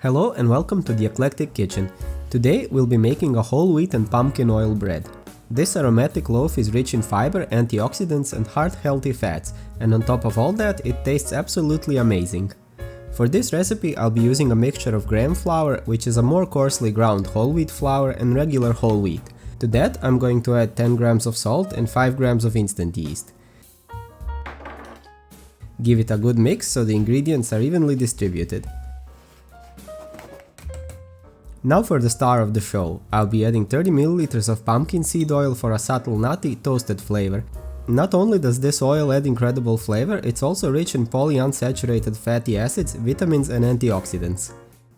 Hello and welcome to the Eclectic Kitchen. Today we'll be making a whole wheat and pumpkin oil bread. This aromatic loaf is rich in fiber, antioxidants and heart-healthy fats, and on top of all that, it tastes absolutely amazing. For this recipe I'll be using a mixture of gram flour, which is a more coarsely ground whole wheat flour, and regular whole wheat. To that I'm going to add 10 grams of salt and 5 grams of instant yeast. Give it a good mix so the ingredients are evenly distributed. Now for the star of the show, I'll be adding 30 ml of pumpkin seed oil for a subtle nutty, toasted flavor. Not only does this oil add incredible flavor, it's also rich in polyunsaturated fatty acids, vitamins and antioxidants.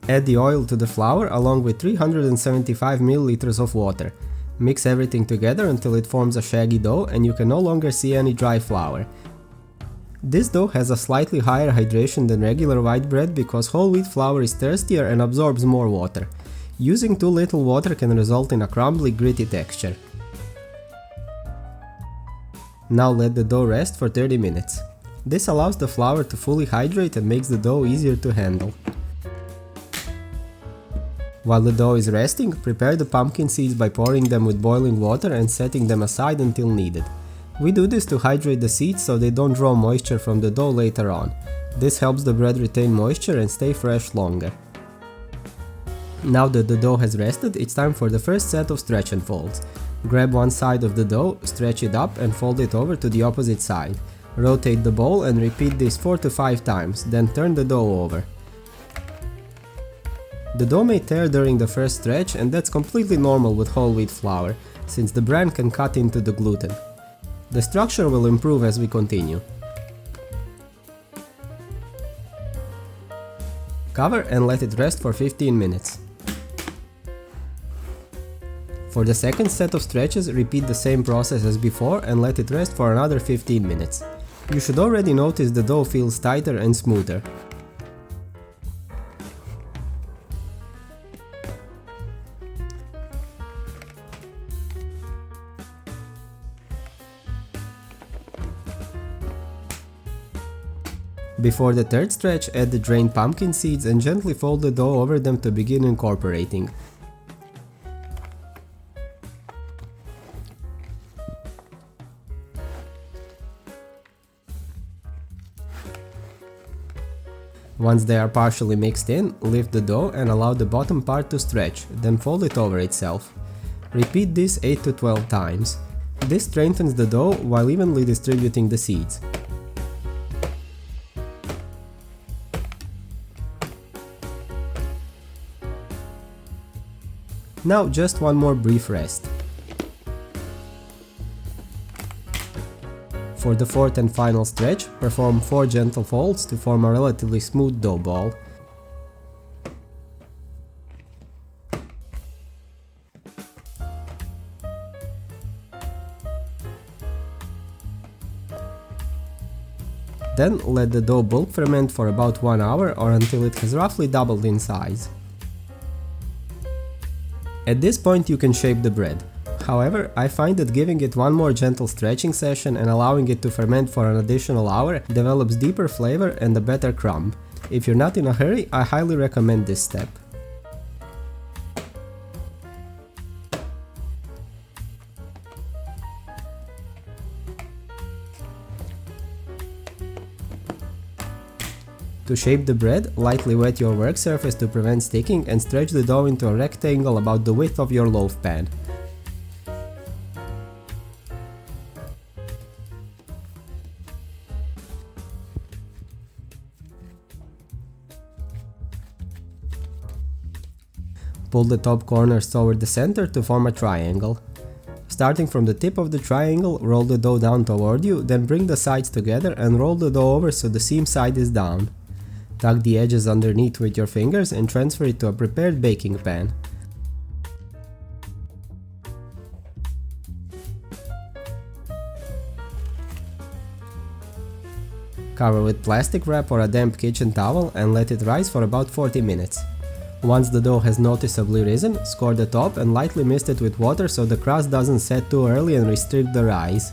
Add the oil to the flour along with 375 ml of water. Mix everything together until it forms a shaggy dough and you can no longer see any dry flour. This dough has a slightly higher hydration than regular white bread because whole wheat flour is thirstier and absorbs more water. Using too little water can result in a crumbly, gritty texture. Now let the dough rest for 30 minutes. This allows the flour to fully hydrate and makes the dough easier to handle. While the dough is resting, prepare the pumpkin seeds by pouring them with boiling water and setting them aside until needed. We do this to hydrate the seeds so they don't draw moisture from the dough later on. This helps the bread retain moisture and stay fresh longer. Now that the dough has rested, it's time for the first set of stretch and folds. Grab one side of the dough, stretch it up and fold it over to the opposite side. Rotate the bowl and repeat this 4 to 5 times, then turn the dough over. The dough may tear during the first stretch, and that's completely normal with whole wheat flour, since the bran can cut into the gluten. The structure will improve as we continue. Cover and let it rest for 15 minutes. For the second set of stretches, repeat the same process as before and let it rest for another 15 minutes. You should already notice the dough feels tighter and smoother. Before the third stretch, add the drained pumpkin seeds and gently fold the dough over them to begin incorporating. Once they are partially mixed in, lift the dough and allow the bottom part to stretch, then fold it over itself. Repeat this 8 to 12 times. This strengthens the dough while evenly distributing the seeds. Now just one more brief rest. For the fourth and final stretch, perform 4 gentle folds to form a relatively smooth dough ball. Then let the dough bulk ferment for about 1 hour or until it has roughly doubled in size. At this point you can shape the bread. However, I find that giving it one more gentle stretching session and allowing it to ferment for an additional hour develops deeper flavor and a better crumb. If you're not in a hurry, I highly recommend this step. To shape the bread, lightly wet your work surface to prevent sticking and stretch the dough into a rectangle about the width of your loaf pan. Pull the top corners toward the center to form a triangle. Starting from the tip of the triangle, roll the dough down toward you, then bring the sides together and roll the dough over so the seam side is down. Tuck the edges underneath with your fingers and transfer it to a prepared baking pan. Cover with plastic wrap or a damp kitchen towel and let it rise for about 40 minutes. Once the dough has noticeably risen, score the top and lightly mist it with water so the crust doesn't set too early and restrict the rise.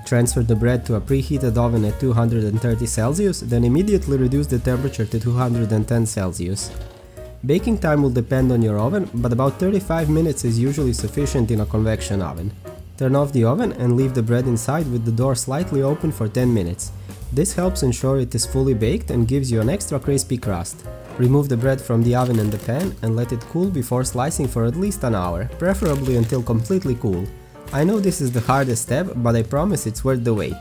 Transfer the bread to a preheated oven at 230 Celsius, then immediately reduce the temperature to 210 Celsius. Baking time will depend on your oven, but about 35 minutes is usually sufficient in a convection oven. Turn off the oven and leave the bread inside with the door slightly open for 10 minutes. This helps ensure it is fully baked and gives you an extra crispy crust. Remove the bread from the oven and the pan and let it cool before slicing for at least an hour, preferably until completely cool. I know this is the hardest step, but I promise it's worth the wait.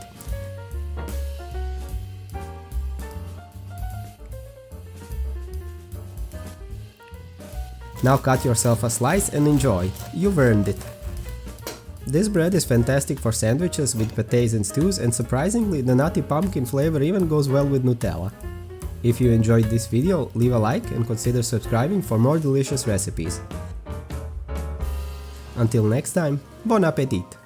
Now cut yourself a slice and enjoy, you've earned it. This bread is fantastic for sandwiches with pâtés and stews, and surprisingly the nutty pumpkin flavor even goes well with Nutella. If you enjoyed this video, leave a like and consider subscribing for more delicious recipes. Until next time, bon appétit!